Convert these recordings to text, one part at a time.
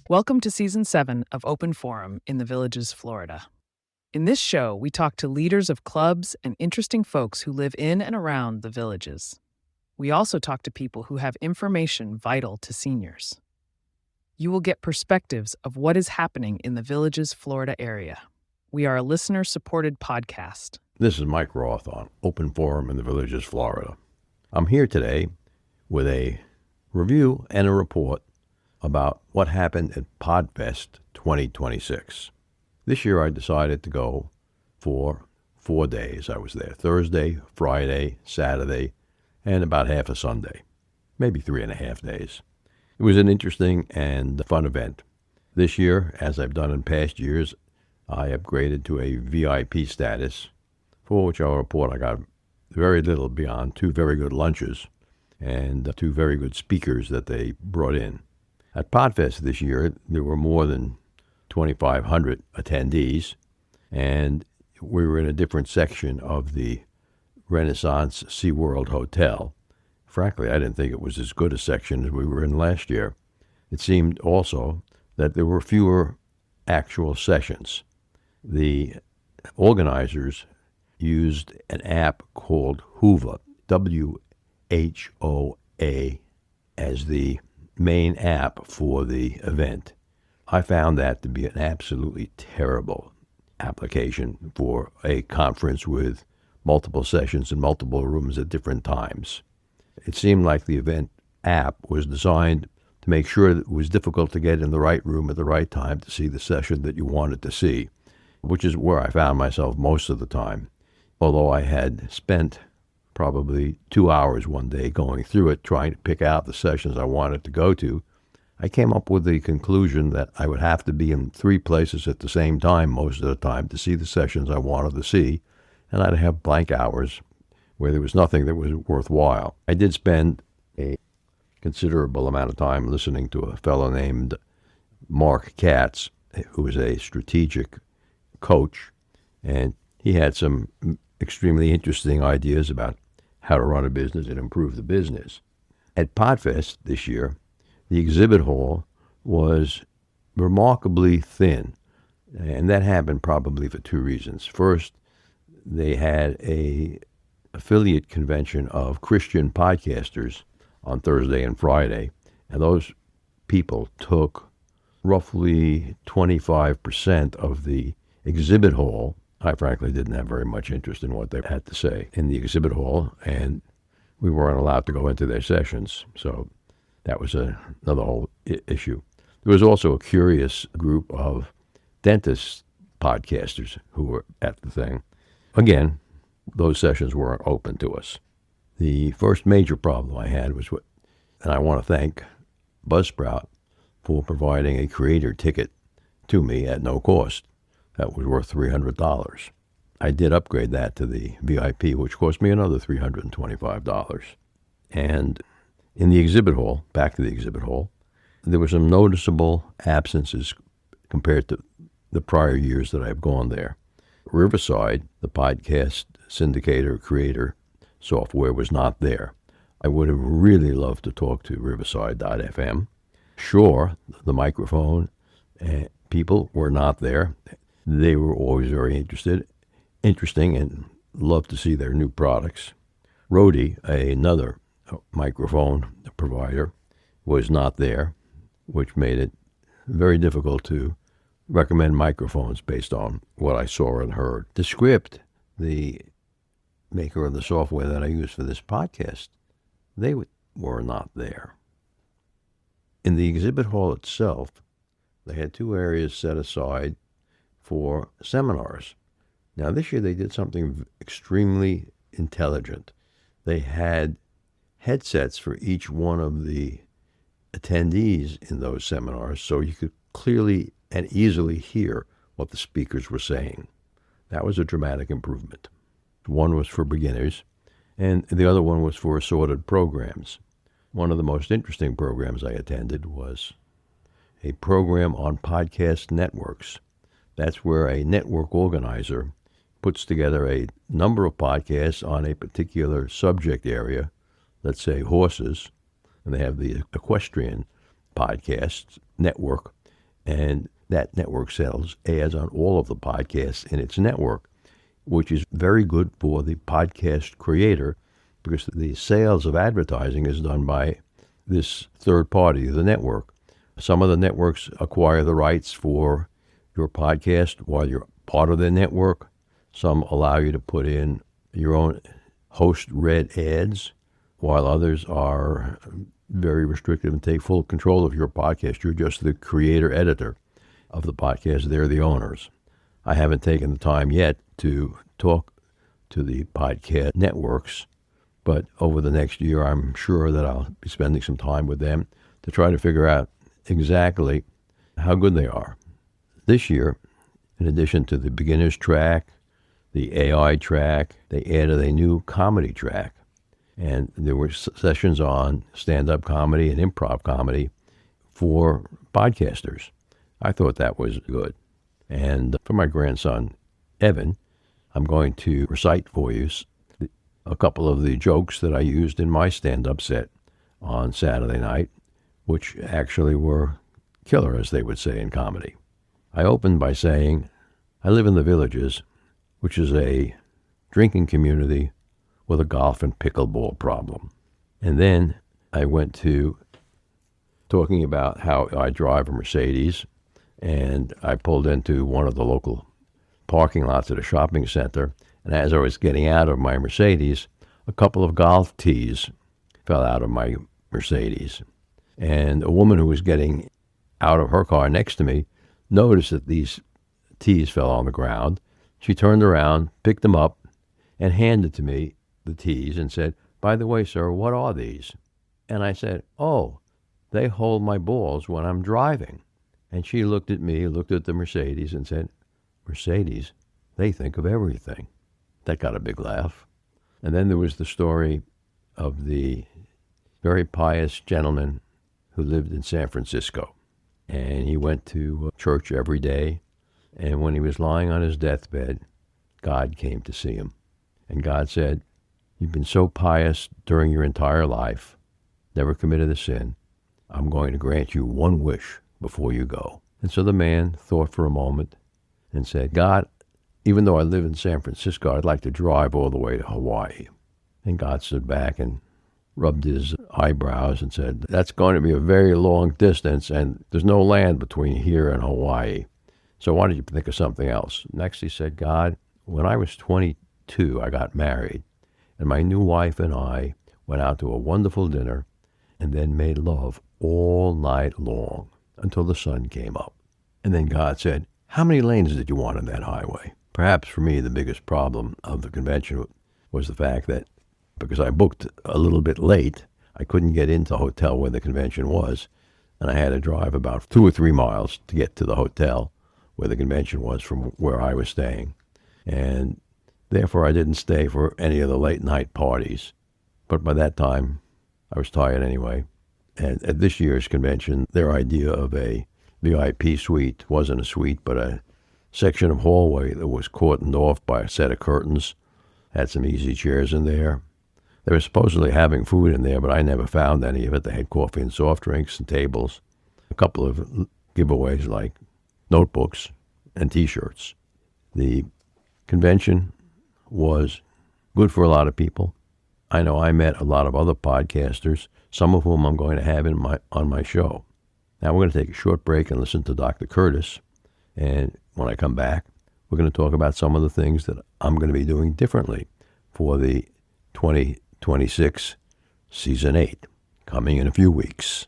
Welcome to Season 7 of Open Forum in the Villages, Florida. In this show, we talk to leaders of clubs and interesting folks who live in and around the villages. We also talk to people who have information vital to seniors. You will get perspectives of what is happening in the Villages, Florida area. We are a listener-supported podcast. This is Mike Roth on Open Forum in the Villages, Florida. I'm here today with a review and a report about what happened at PodFest 2026. This year I decided to go for 4 days. I was there Thursday, Friday, Saturday, and about half a Sunday, maybe 3.5 days. It was an interesting and fun event. This year, as I've done in past years, I upgraded to a VIP status, for which I'll report I got very little beyond 2 very good lunches and 2 very good speakers that they brought in. At PodFest this year, there were more than 2,500 attendees, and we were in a different section of the Renaissance SeaWorld Hotel. Frankly, I didn't think it was as good a section as we were in last year. It seemed also that there were fewer actual sessions. The organizers used an app called Whova, WHOA, as the main app for the event. I found that to be an absolutely terrible application for a conference with multiple sessions in multiple rooms at different times. It seemed like the event app was designed to make sure that it was difficult to get in the right room at the right time to see the session that you wanted to see, which is where I found myself most of the time. Although I had spent probably 2 hours one day going through it, trying to pick out the sessions I wanted to go to, I came up with the conclusion that I would have to be in 3 places at the same time most of the time to see the sessions I wanted to see, and I'd have blank hours where there was nothing that was worthwhile. I did spend a considerable amount of time listening to a fellow named Mark Katz, who is a strategic coach, and he had some extremely interesting ideas about how to run a business and improve the business. At PodFest this year, the exhibit hall was remarkably thin, and that happened probably for 2 reasons. First, they had a affiliate convention of Christian podcasters on Thursday and Friday, and those people took roughly 25% of the exhibit hall. I frankly didn't have very much interest in what they had to say in the exhibit hall, and we weren't allowed to go into their sessions, so that was another whole issue. There was also a curious group of dentist podcasters who were at the thing. Again, those sessions weren't open to us. The first major problem I had was and I want to thank Buzzsprout for providing a creator ticket to me at no cost. That was worth $300. I did upgrade that to the VIP, which cost me another $325. And in the exhibit hall, back to the exhibit hall, there were some noticeable absences compared to the prior years that I've gone there. Riverside, the podcast syndicator creator software, was not there. I would have really loved to talk to Riverside.fm. Sure, the microphone people were not there. They were always very interesting, and loved to see their new products. Rode, another microphone provider, was not there, which made it very difficult to recommend microphones based on what I saw and heard. Descript, the maker of the software that I use for this podcast, they were not there. In the exhibit hall itself, they had 2 areas set aside for seminars. Now, this year they did something extremely intelligent. They had headsets for each one of the attendees in those seminars, so you could clearly and easily hear what the speakers were saying. That was a dramatic improvement. One was for beginners, and the other one was for assorted programs. One of the most interesting programs I attended was a program on podcast networks. That's where a network organizer puts together a number of podcasts on a particular subject area, let's say horses, and they have the Equestrian Podcast Network, and that network sells ads on all of the podcasts in its network, which is very good for the podcast creator because the sales of advertising is done by this third party, the network. Some of the networks acquire the rights for your podcast while you're part of the network. Some allow you to put in your own host-read ads, while others are very restrictive and take full control of your podcast. You're just the creator-editor of the podcast. They're the owners. I haven't taken the time yet to talk to the podcast networks, but over the next year, I'm sure that I'll be spending some time with them to try to figure out exactly how good they are. This year, in addition to the beginner's track, the AI track, they added a new comedy track. And there were sessions on stand-up comedy and improv comedy for podcasters. I thought that was good. And for my grandson, Evan, I'm going to recite for you a couple of the jokes that I used in my stand-up set on Saturday night, which actually were killer, as they would say in comedy. I opened by saying, I live in the Villages, which is a drinking community with a golf and pickleball problem. And then I went to talking about how I drive a Mercedes, and I pulled into one of the local parking lots at a shopping center, and as I was getting out of my Mercedes, a couple of golf tees fell out of my Mercedes. And a woman who was getting out of her car next to me noticed that these tees fell on the ground. She turned around, picked them up, and handed to me the tees and said, "By the way, sir, what are these?" And I said, "Oh, they hold my balls when I'm driving." And she looked at me, looked at the Mercedes, and said, "Mercedes, they think of everything." That got a big laugh. And then there was the story of the very pious gentleman who lived in San Francisco. And he went to church every day. And when he was lying on his deathbed, God came to see him. And God said, "You've been so pious during your entire life, never committed a sin. I'm going to grant you one wish before you go." And so the man thought for a moment and said, "God, even though I live in San Francisco, I'd like to drive all the way to Hawaii." And God stood back and rubbed his eyebrows and said, "That's going to be a very long distance, and there's no land between here and Hawaii. So why don't you think of something else?" Next he said, "God, when I was 22, I got married, and my new wife and I went out to a wonderful dinner and then made love all night long until the sun came up." And then God said, "How many lanes did you want on that highway?" Perhaps for me, the biggest problem of the convention was the fact that because I booked a little bit late, I couldn't get into the hotel where the convention was, and I had to drive about 2 or 3 miles to get to the hotel where the convention was from where I was staying. And therefore, I didn't stay for any of the late-night parties. But by that time, I was tired anyway. And at this year's convention, their idea of a VIP suite wasn't a suite, but a section of hallway that was cordoned off by a set of curtains, had some easy chairs in there. They were supposedly having food in there, but I never found any of it. They had coffee and soft drinks and tables. A couple of giveaways like notebooks and T-shirts. The convention was good for a lot of people. I know I met a lot of other podcasters, some of whom I'm going to have on my show. Now we're going to take a short break and listen to Dr. Curtis. And when I come back, we're going to talk about some of the things that I'm going to be doing differently for the 2026 Season 8, coming in a few weeks.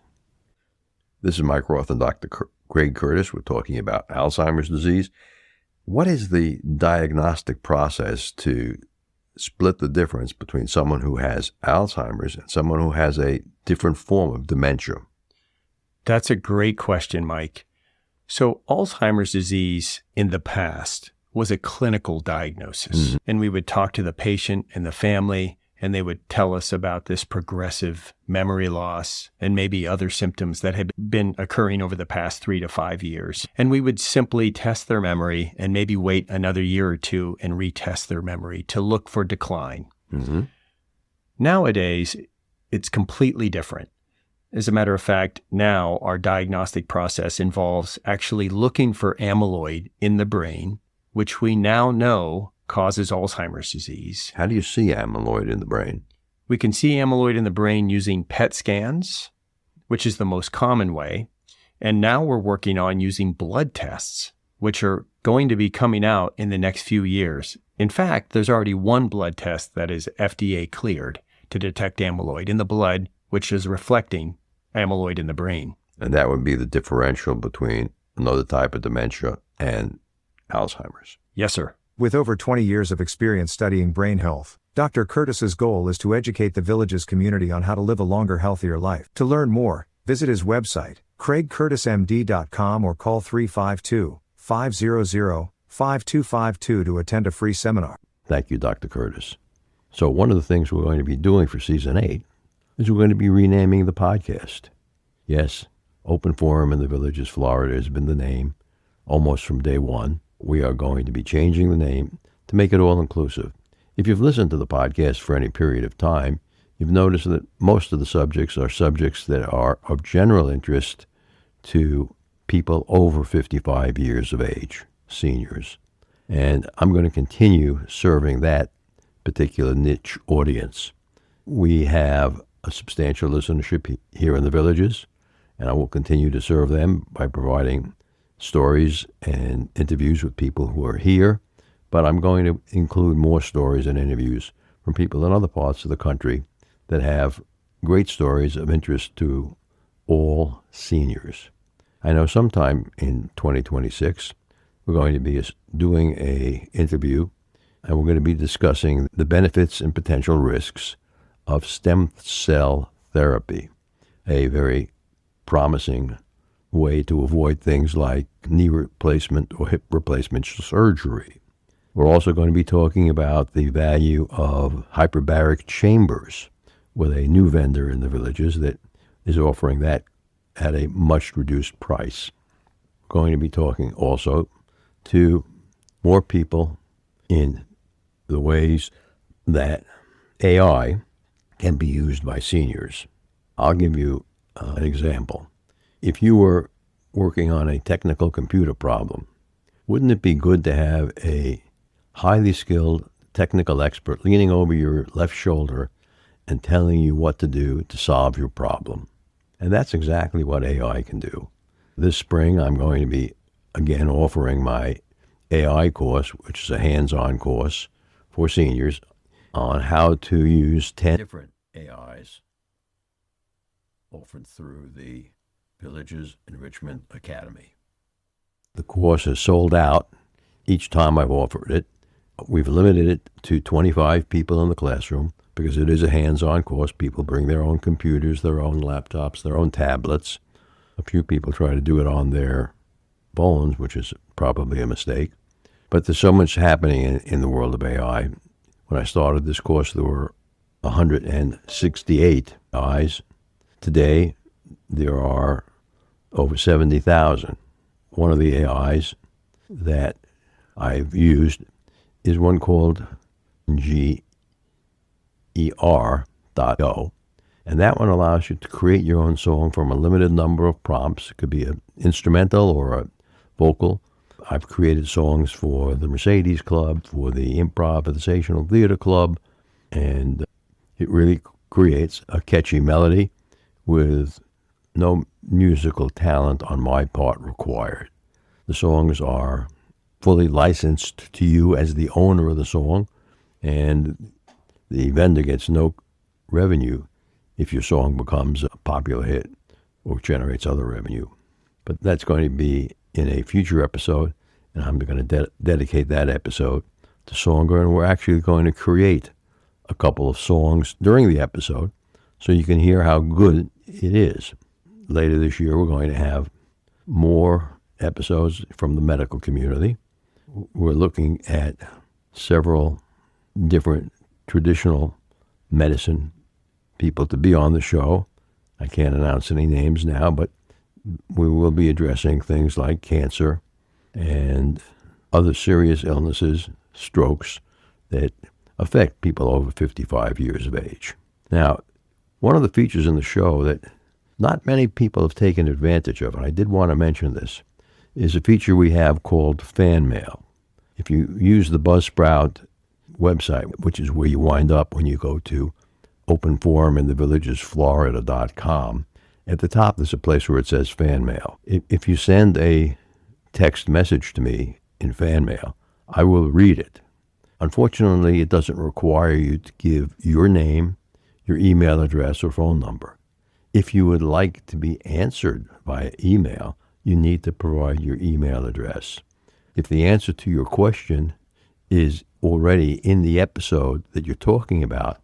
This is Mike Roth and Dr. Craig Curtis. We're talking about Alzheimer's disease. What is the diagnostic process to split the difference between someone who has Alzheimer's and someone who has a different form of dementia? That's a great question, Mike. So Alzheimer's disease in the past was a clinical diagnosis, and we would talk to the patient and the family, and they would tell us about this progressive memory loss and maybe other symptoms that had been occurring over the past 3 to 5 years. And we would simply test their memory and maybe wait another year or two and retest their memory to look for decline. Nowadays, it's completely different. As a matter of fact, now our diagnostic process involves actually looking for amyloid in the brain, which we now know causes Alzheimer's disease. How do you see amyloid in the brain? We can see amyloid in the brain using PET scans, which is the most common way. And now we're working on using blood tests, which are going to be coming out in the next few years. In fact, there's already one blood test that is FDA cleared to detect amyloid in the blood, which is reflecting amyloid in the brain. And that would be the differential between another type of dementia and Alzheimer's. Yes, sir. With over 20 years of experience studying brain health, Dr. Curtis's goal is to educate the Villages community on how to live a longer, healthier life. To learn more, visit his website, craigcurtismd.com, or call 352-500-5252 to attend a free seminar. Thank you, Dr. Curtis. So one of the things we're going to be doing for Season 8 is we're going to be renaming the podcast. Yes, Open Forum in the Villages, Florida has been the name almost from day one. We are going to be changing the name to make it all-inclusive. If you've listened to the podcast for any period of time, you've noticed that most of the subjects are subjects that are of general interest to people over 55 years of age, seniors. And I'm going to continue serving that particular niche audience. We have a substantial listenership here in the Villages, and I will continue to serve them by providing stories and interviews with people who are here, but I'm going to include more stories and interviews from people in other parts of the country that have great stories of interest to all seniors. I know sometime in 2026, we're going to be doing an interview, and we're going to be discussing the benefits and potential risks of stem cell therapy, a very promising way to avoid things like knee replacement or hip replacement surgery. We're also going to be talking about the value of hyperbaric chambers with a new vendor in the Villages that is offering that at a much reduced price. We're going to be talking also to more people in the ways that AI can be used by seniors. I'll give you an example. If you were working on a technical computer problem, wouldn't it be good to have a highly skilled technical expert leaning over your left shoulder and telling you what to do to solve your problem? And that's exactly what AI can do. This spring, I'm going to be again offering my AI course, which is a hands-on course for seniors on how to use 10 different AIs offered through the Villages Enrichment Academy. The course is sold out each time I've offered it. We've limited it to 25 people in the classroom because it is a hands-on course. People bring their own computers, their own laptops, their own tablets. A few people try to do it on their phones, which is probably a mistake. But there's so much happening in the world of AI. When I started this course, there were 168 AIs. Today, there are over 70,000. One of the AIs that I've used is one called GER.O, and that one allows you to create your own song from a limited number of prompts. It could be an instrumental or a vocal. I've created songs for the Mercedes Club, for the Improvisational Theater Club, and it really creates a catchy melody with no musical talent on my part required. The songs are fully licensed to you as the owner of the song, and the vendor gets no revenue if your song becomes a popular hit or generates other revenue. But that's going to be in a future episode, and I'm going to dedicate that episode to Songer, and we're actually going to create a couple of songs during the episode so you can hear how good it is. Later this year, we're going to have more episodes from the medical community. We're looking at several different traditional medicine people to be on the show. I can't announce any names now, but we will be addressing things like cancer and other serious illnesses, strokes, that affect people over 55 years of age. Now, one of the features in the show that not many people have taken advantage of, and I did want to mention this, is a feature we have called fan mail. If you use the Buzzsprout website, which is where you wind up when you go to openforuminthevillagesflorida.com, at the top there's a place where it says fan mail. If you send a text message to me in fan mail, I will read it. Unfortunately, it doesn't require you to give your name, your email address, or phone number. If you would like to be answered via email, you need to provide your email address. If the answer to your question is already in the episode that you're talking about,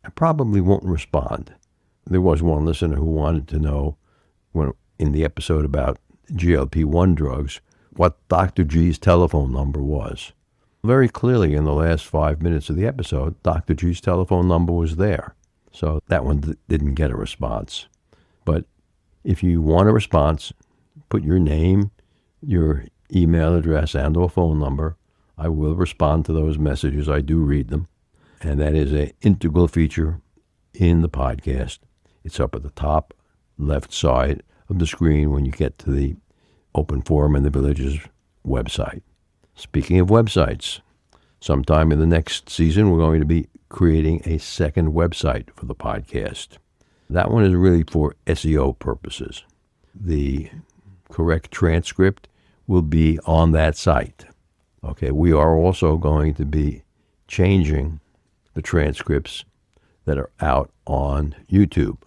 I probably won't respond. There was one listener who wanted to know, when in the episode about GLP-1 drugs, what Dr. G's telephone number was. Very clearly in the last 5 minutes of the episode, Dr. G's telephone number was there. So that one didn't get a response. But if you want a response, put your name, your email address, and or phone number. I will respond to those messages. I do read them. And that is an integral feature in the podcast. It's up at the top left side of the screen when you get to the Open Forum in the Villages website. Speaking of websites, sometime in the next season, we're going to be creating a second website for the podcast. That one is really for SEO purposes. The correct transcript will be on that site. Okay, we are also going to be changing the transcripts that are out on YouTube.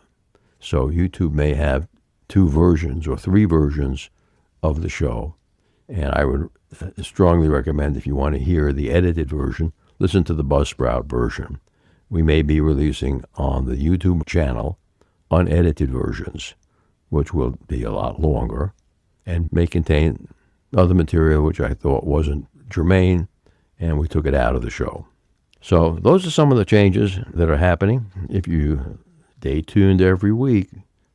So YouTube may have 2 versions or 3 versions of the show. And I would strongly recommend, if you want to hear the edited version, listen to the Buzzsprout version. We may be releasing on the YouTube channel unedited versions, which will be a lot longer and may contain other material which I thought wasn't germane, and we took it out of the show. So those are some of the changes that are happening. If you stay tuned every week,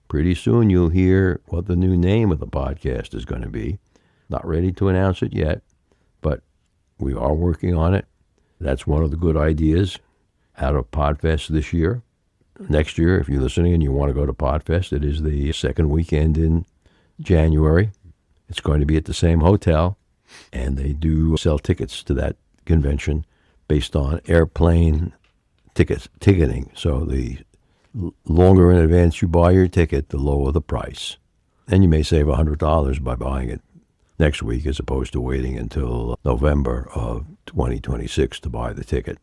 pretty soon you'll hear what the new name of the podcast is going to be. Not ready to announce it yet, but we are working on it. That's one of the good ideas out of PodFest this year. Next year, if you're listening and you want to go to PodFest, it is the second weekend in January. It's going to be at the same hotel, and they do sell tickets to that convention based on airplane ticketing. So the longer in advance you buy your ticket, the lower the price. And you may save $100 by buying it next week as opposed to waiting until November of 2026 to buy the ticket.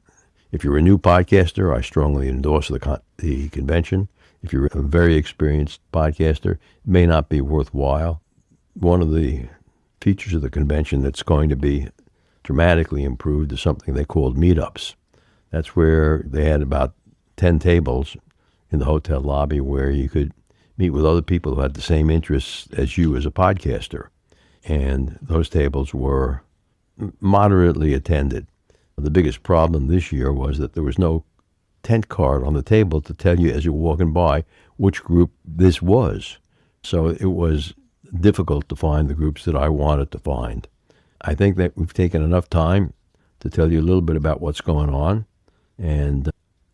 If you're a new podcaster, I strongly endorse the convention. If you're a very experienced podcaster, it may not be worthwhile. One of the features of the convention that's going to be dramatically improved is something they called meetups. That's where they had about 10 tables in the hotel lobby where you could meet with other people who had the same interests as you as a podcaster. And those tables were moderately attended. The biggest problem this year was that there was no tent card on the table to tell you as you're walking by which group this was. So it was difficult to find the groups that I wanted to find. I think that we've taken enough time to tell you a little bit about what's going on, and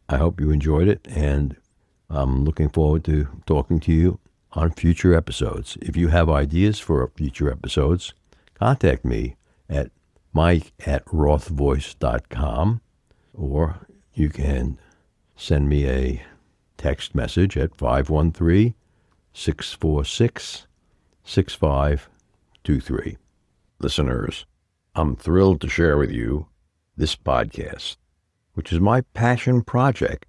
I hope you enjoyed it, and I'm looking forward to talking to you on future episodes. If you have ideas for future episodes, contact me at mike@rothvoice.com, or you can send me a text message at 513-646-6523. Listeners, I'm thrilled to share with you this podcast, which is my passion project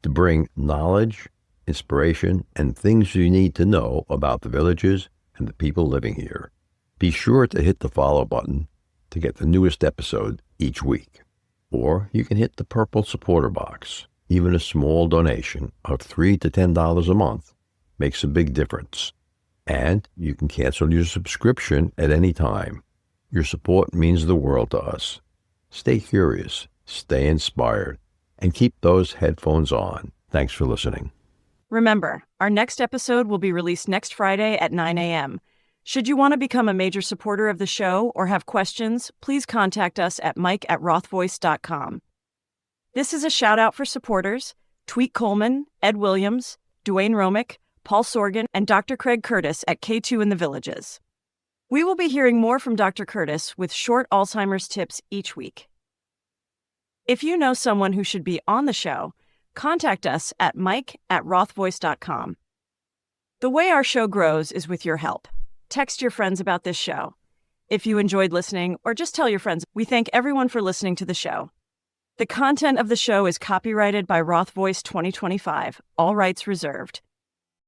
to bring knowledge, inspiration, and things you need to know about the villages and the people living here. Be sure to hit the follow button to get the newest episode each week. Or you can hit the purple supporter box. Even a small donation of $3 to $10 a month makes a big difference. And you can cancel your subscription at any time. Your support means the world to us. Stay curious, stay inspired, and keep those headphones on. Thanks for listening. Remember, our next episode will be released next Friday at 9 a.m. Should you want to become a major supporter of the show or have questions, please contact us at mike@rothvoice.com. This is a shout out for supporters: Tweet Coleman, Ed Williams, Dwayne Romick, Paul Sorgan, and Dr. Craig Curtis at K2 in the Villages. We will be hearing more from Dr. Curtis with short Alzheimer's tips each week. If you know someone who should be on the show, contact us at mike@rothvoice.com. The way our show grows is with your help. Text your friends about this show. If you enjoyed listening, or just tell your friends, we thank everyone for listening to the show. The content of the show is copyrighted by Roth Voice 2025, all rights reserved.